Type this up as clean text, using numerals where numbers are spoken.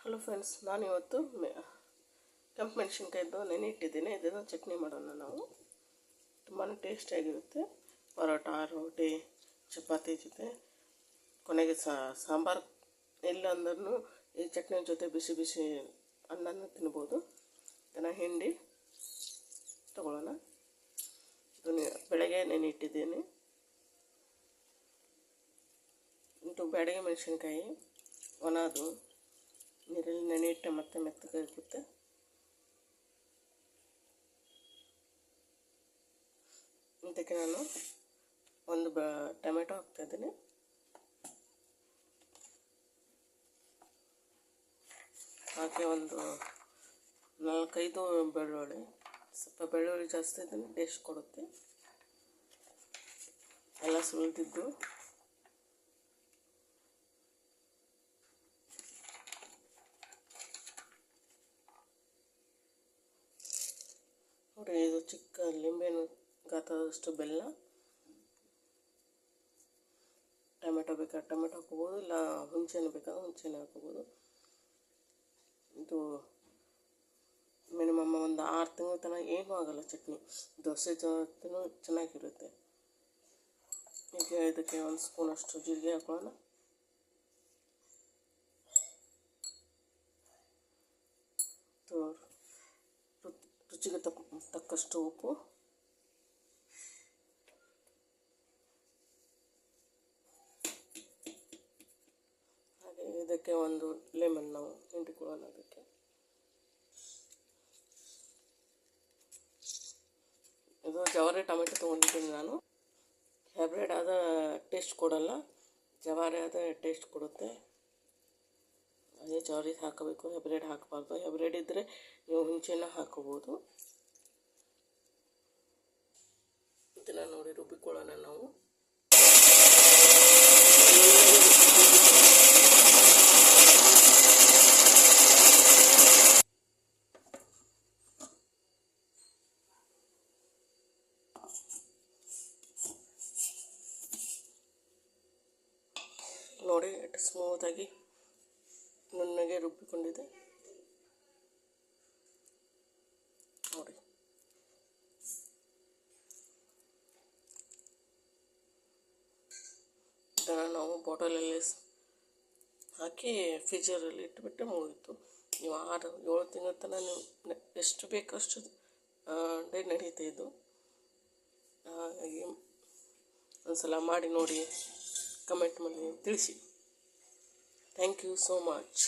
Hello friends, ನಾನಿವತ್ತು ಕೆಂಪು ಮೆಣಸಿನ್ಕಾಯಿದ್ದು ನೆನೆ ಇಟ್ಟಿದ್ದೀನಿ. ಇದನ್ನು ಚಟ್ನಿ ಮಾಡೋಣ ನಾವು. ತುಂಬಾ ಟೇಸ್ಟಿಯಾಗಿರುತ್ತೆ. ಪರೋಟ, ರೋಟಿ, ಚಪಾತಿ ಜೊತೆ, ಕೊನೆಗೆ ಸಾಂಬಾರು ಇಲ್ಲ ಅಂದ್ರೂ ಈ ಚಟ್ನಿ ಜೊತೆ ಬಿಸಿ ಬಿಸಿ ಅನ್ನನ ತಿನ್ಬೋದು. ಇದನ್ನು ಹಿಂಡಿ ತಗೊಳ್ಳೋಣ. ಇದನ್ನು ಬೆಳಗ್ಗೆ ನೆನೆ ಇಟ್ಟಿದ್ದೀನಿ. ಬ್ಯಾಡಗಿ ಮೆಣಸಿನ್ಕಾಯಿ ಒಣದು ನೀರಲ್ಲಿ ನೆನೆ ಇಟ್ಟೆ ಮತ್ತೆ ಮೆತ್ತಗಾಗುತ್ತೆ. ಇದಕ್ಕೆ ನಾನು ಒಂದು ಟೊಮೆಟೊ ಹಾಕ್ತಾಯಿದ್ದೀನಿ. ಹಾಗೆ ಒಂದು 4-5 ಬೆಳ್ಳುಳ್ಳಿ. ಸ್ವಲ್ಪ ಬೆಳ್ಳುಳ್ಳಿ ಜಾಸ್ತಿ ಇದ್ದರೆ ಟೇಸ್ಟ್ ಕೊಡುತ್ತೆ. ಎಲ್ಲ ಸುಲಿದಿದ್ದು ನೋಡಿ. ಇದು ಚಿಕ್ಕ ಲಿಂಬೆಹಣ್ಣು ಗಾತ್ರದಷ್ಟು ಬೆಲ್ಲ. ಟೊಮೆಟೊ ಬೇಕಾದ್ರೆ ಟೊಮೆಟೊ ಹಾಕೋಬೋದು, ಇಲ್ಲ ಹುಣಸೆಹಣ್ಣು ಬೇಕಾದ್ರೆ ಹುಣಸೆಹಣ್ಣು ಹಾಕೋಬೋದು. ಇದು ಮಿನಿಮಮ್ ಒಂದು 6 ತಿಂಗಳ ತನಕ ಏನೂ ಆಗೋಲ್ಲ. ಚಟ್ನಿ ದೋಸೆ ಜೊತೆನೂ ಚೆನ್ನಾಗಿರುತ್ತೆ. ಈಗ ಇದಕ್ಕೆ 1 ಸ್ಪೂನಷ್ಟು ಜೀರಿಗೆ ಹಾಕೊಳ್ಳೋಣ. ರುಚಿಗೆ ತಕ್ಕಷ್ಟು ಉಪ್ಪು. ಹಾಗೆ ಇದಕ್ಕೆ ಒಂದು ಲೆಮನ್ ನಾವು ಹಿಂಡಿಕೊಳ್ಳೋಣ. ಅದಕ್ಕೆ ಇದು ಜವಾರಿ ಟೊಮೆಟೊ ತೊಗೊಂಡಿದ್ದೀನಿ ನಾನು. ಹೈಬ್ರಿಡ್ ಆದ ಟೇಸ್ಟ್ ಕೊಡಲ್ಲ, ಜವಾರಿ ಆದ ಟೇಸ್ಟ್ ಕೊಡುತ್ತೆ. ಅದೇ ಜವಾರಿ ಹಾಕಬೇಕು, ಹೈಬ್ರಿಡ್ ಹಾಕಬಾರ್ದು. ಹೈಬ್ರಿಡ್ ಇದ್ದರೆ ನೀವು ಹುಣಸೆಹಣ್ಣು ಹಾಕೋಬೋದು. ಇದನ್ನು ನೋಡಿ ರುಬ್ಬಿಕೊಳ್ಳೋಣ ನಾವು. ನೋಡಿ ಎಷ್ಟು ಸ್ಮೂತಾಗಿ ನುಣ್ಣಗೆ ರುಬ್ಬಿಕೊಂಡಿದೆ ನೋಡಿ. ಇದನ್ನು ನಾವು ಬಾಟಲಲ್ಲಿ ಹಾಕಿ ಫ್ರಿಜರಲ್ಲಿ ಇಟ್ಟುಬಿಟ್ಟರೆ ಮುಗೀತು. ನೀವು 6-7 ತಿಂಗಳ ತನಕ ನೀವು ಎಷ್ಟು ಬೇಕಷ್ಟು ಡೇ ನಡೀತೆ ಇದು. ಹಾಗಾಗಿ ಒಂದು ಸಲ ಮಾಡಿ ನೋಡಿ, ಕಮೆಂಟ್ ಮಾಡಿ ತಿಳಿಸಿ. Thank you so much.